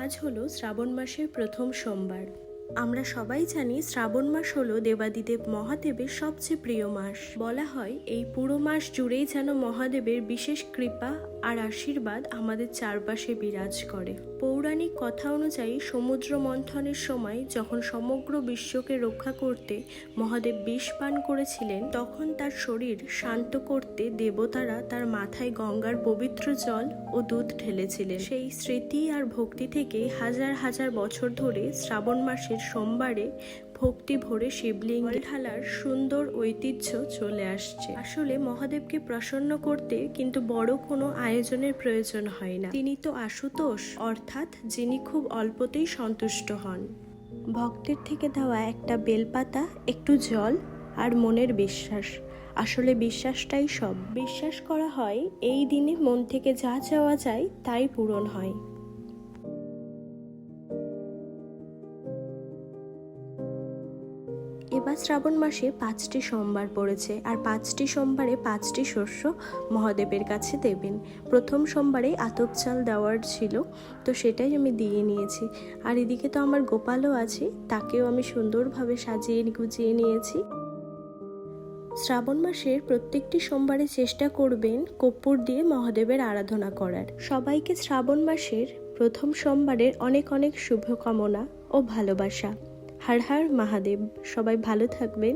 আজ হলো শ্রাবণ মাসের প্রথম সোমবার। আমরা সবাই জানি শ্রাবণ মাস হলো দেবাদিদেব মহাদেবের সবচেয়ে প্রিয় মাস। বলা হয় এই পুরো মাস জুড়েই যেন মহাদেবের বিশেষ কৃপা আর আশীর্বাদ আমাদের চারপাশে বিরাজ করে। পৌরাণিক কথা অনুযায়ী সমুদ্র মন্থনের সময় যখন সমগ্র বিশ্বকে রক্ষা করতে মহাদেব বিষ পান করেছিলেন, তখন তার শরীর শান্ত করতে দেবতারা তার মাথায় গঙ্গার পবিত্র জল ও দুধ ঢেলেছিলেন। সেই স্মৃতি আর ভক্তি থেকে হাজার হাজার বছর ধরে শ্রাবণ মাসের সোমবারে ভক্তি ভরে শিবলিঙ্গ ঢালার সুন্দর ঐতিহ্য চলে আসছে। আসলে মহাদেবকে প্রসন্ন করতে কিন্তু বড় কোনো আয়োজনের প্রয়োজন হয় না। তিনি তো আশুতোষ, অর্থাৎ যিনি খুব অল্পতেই সন্তুষ্ট হন। ভক্তের থেকে দেওয়া একটা বেলপাতা, একটু জল আর মনের বিশ্বাস, আসলে বিশ্বাসটাই সব। বিশ্বাস করা হয় এই দিনে মন থেকে যা চাওয়া যায় তাই পূরণ হয়। এবার শ্রাবণ মাসে 5টি সোমবার পড়েছে, আর 5টি সোমবারে 5টি শস্য মহাদেবের কাছে দেবেন। প্রথম সোমবারে আতপ চাল দেওয়ার ছিল, তো সেটাই আমি দিয়ে নিয়েছি। আর এদিকে তো আমার গোপালও আছে, তাকেও আমি সুন্দরভাবে সাজিয়ে গুছিয়ে নিয়েছি। শ্রাবণ মাসের প্রত্যেকটি সোমবারে চেষ্টা করবেন কর্পূর দিয়ে মহাদেবের আরাধনা করার। সবাইকে শ্রাবণ মাসের প্রথম সোমবারের অনেক অনেক শুভকামনা ও ভালোবাসা। হর হর মহাদেব। সবাই ভালো থাকবেন।